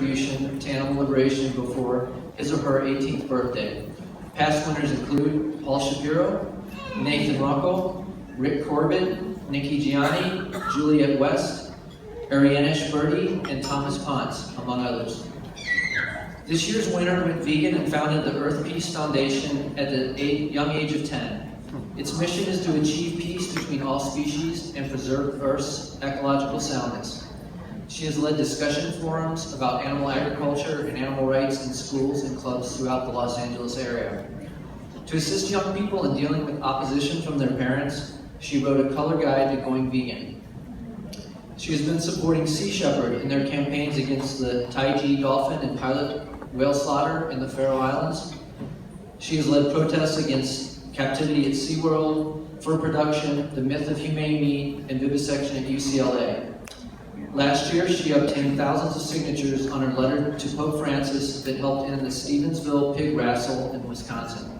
contribution to animal liberation before his or her 18th birthday. Past winners include Paul Shapiro, Nathan Rocco, Rick Corbin, Nikki Gianni, Juliet West, Ariane Birdie, and Thomas Ponce, among others. This year's winner went vegan and founded the Earth Peace Foundation at the young age of 10. Its mission is to achieve peace between all species and preserve Earth's ecological soundness. She has led discussion forums about animal agriculture and animal rights in schools and clubs throughout the Los Angeles area. To assist young people in dealing with opposition from their parents, she wrote a color guide to going vegan. She has been supporting Sea Shepherd in their campaigns against the Taiji dolphin and pilot whale slaughter in the Faroe Islands. She has led protests against captivity at SeaWorld, fur production, the myth of humane meat, and vivisection at UCLA. Last year, she obtained thousands of signatures on her letter to Pope Francis that helped end the Stevensville pig wrestle in Wisconsin.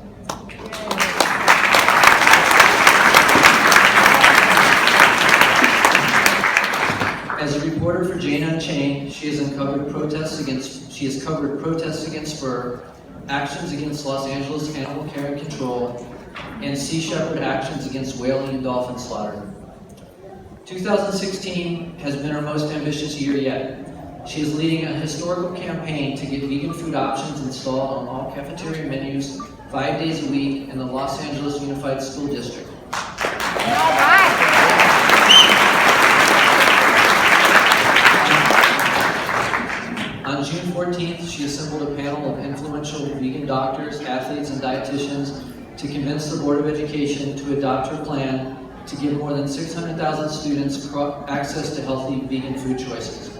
As a reporter for Jane Unchained, she has covered protests against fur, actions against Los Angeles animal care and control, and Sea Shepherd actions against whaling and dolphin slaughter. 2016 has been her most ambitious year yet. She is leading a historical campaign to get vegan food options installed on all cafeteria menus 5 days a week in the Los Angeles Unified School District. On June 14th, she assembled a panel of influential vegan doctors, athletes, and dietitians to convince the Board of Education to adopt her plan to give more than 600,000 students access to healthy vegan food choices.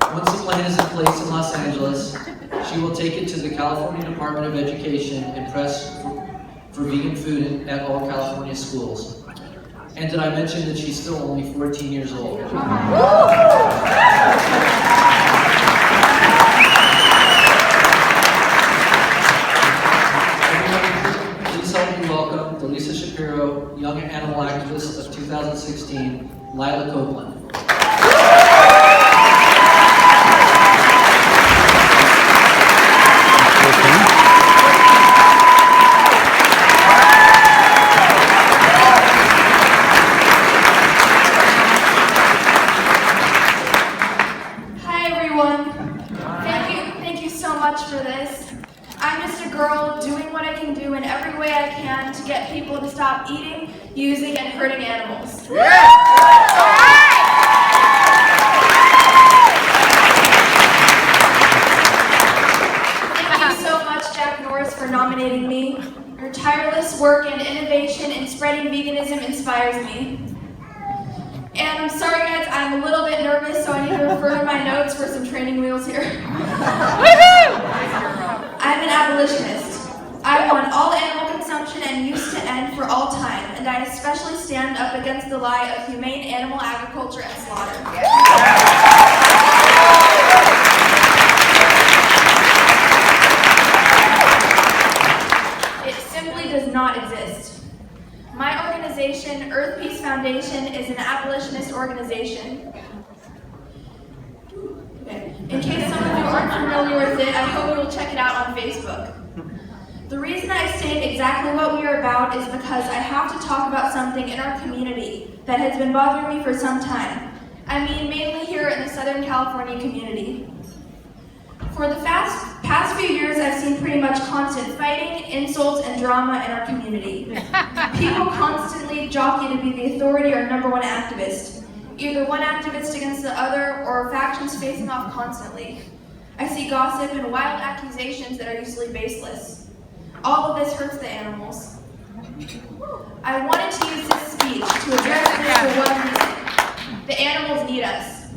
Once the plan is in place in Los Angeles, she will take it to the California Department of Education and press for vegan food at all California schools. And did I mention that she's still only 14 years old? Please help me welcome the Lisa Shapiro Young Animal Activist of 2016, Lila Copeland. To get people to stop eating, using, and hurting animals. Thank you so much, Jack Norris, for nominating me. Your tireless work and innovation in spreading veganism inspires me. And I'm sorry guys, I'm a little bit nervous, so I need to refer to my notes for some training wheels here. I'm an abolitionist. I want all animal consumption and use to end for all time, and I especially stand up against the lie of humane animal agriculture and slaughter. It simply does not exist. My organization, Earth Peace Foundation, is an abolitionist organization. Okay. In case some of you aren't familiar with it, I hope you will check it out on Facebook. The reason I state exactly what we are about is because I have to talk about something in our community that has been bothering me for some time. I mean, mainly here in the Southern California community. For the past few years, I've seen pretty much constant fighting, insults, and drama in our community. People constantly jockey to be the authority or number one activist. Either one activist against the other, or factions facing off constantly. I see gossip and wild accusations that are usually baseless. All of this hurts the animals. I wanted to use this speech to address this for one reason. The animals need us.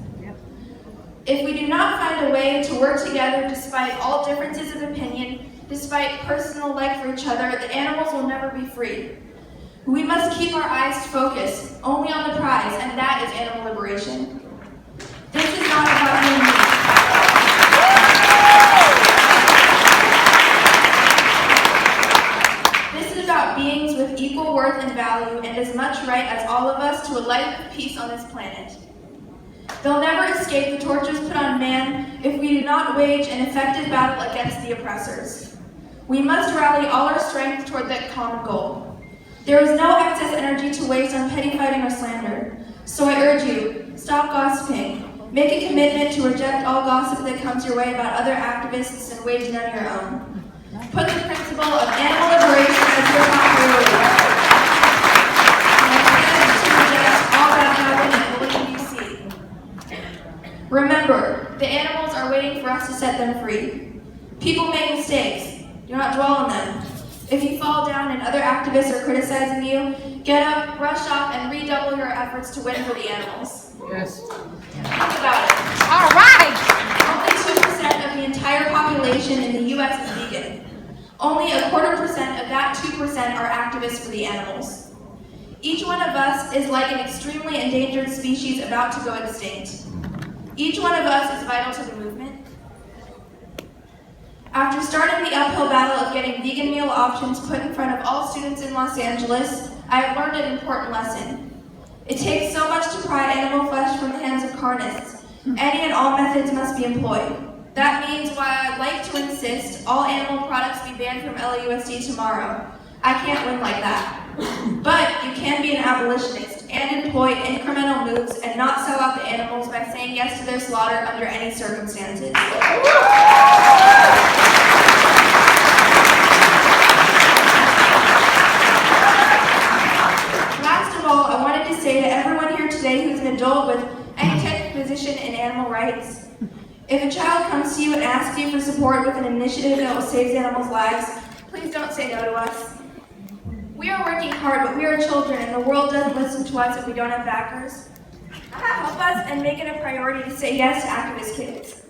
If we do not find a way to work together despite all differences of opinion, despite personal like for each other, the animals will never be free. We must keep our eyes focused only on the prize, and that is animal liberation. This is not about you and me. About beings with equal worth and value and as much right as all of us to a life of peace on this planet. They'll never escape the tortures put on man if we do not wage an effective battle against the oppressors. We must rally all our strength toward that common goal. There is no excess energy to waste on petty fighting or slander. So I urge you, stop gossiping. Make a commitment to reject all gossip that comes your way about other activists and wage none of your own. Put the principle of animal liberation as your top priority. And I pledge to reject all that happened in Washington, D.C. Remember, the animals are waiting for us to set them free. People make mistakes. Do not dwell on them. If you fall down and other activists are criticizing you, get up, brush off, and redouble your efforts to win for the animals. Yes. Think about it. All right. Only 2% of the entire population in the U.S. is vegan. Only 0.25% of that 2% are activists for the animals. Each one of us is like an extremely endangered species about to go extinct. Each one of us is vital to the movement. After starting the uphill battle of getting vegan meal options put in front of all students in Los Angeles, I have learned an important lesson. It takes so much to pry animal flesh from the hands of carnists. Any and all methods must be employed. That means why I'd like to insist all animal products be banned from LAUSD tomorrow. I can't win like that. But you can be an abolitionist and employ incremental moves and not sell out the animals by saying yes to their slaughter under any circumstances. Last of all, I wanted to say to everyone here today who's an adult with any type of position in animal rights, if a child comes to you and asks you for support with an initiative that will save animals' lives, please don't say no to us. We are working hard, but we are children, and the world doesn't listen to us if we don't have backers. Help us and make it a priority to say yes to activist kids.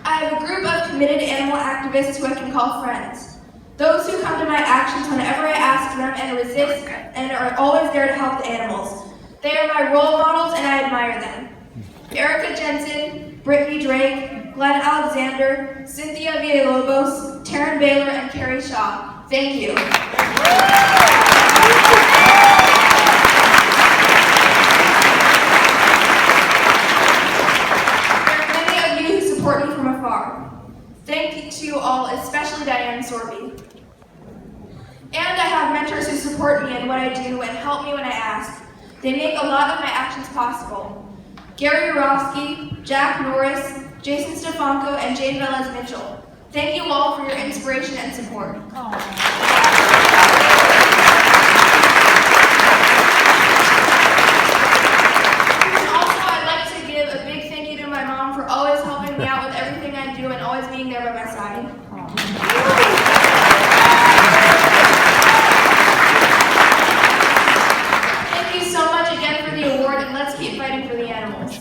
I have a group of committed animal activists who I can call friends. Those who come to my actions whenever I ask them and resist and are always there to help the animals. They are my role models and I admire them. Erica Jensen, Brittany Drake, Glenn Alexander, Cynthia Villalobos, Taryn Baylor, and Carrie Shaw. Thank you. There are many of you who support me from afar. Thank you to you all, especially Diane Sorby. And I have mentors who support me in what I do and help me when I ask. They make a lot of my actions possible. Gary Urofsky, Jack Norris, Jason Stefanko, and Jane Velez Mitchell. Thank you all for your inspiration and support. Also, I'd like to give a big thank you to my mom for always helping me out with everything I do and always being there by my side. Thank you so much again for the award, and let's keep fighting for the animals.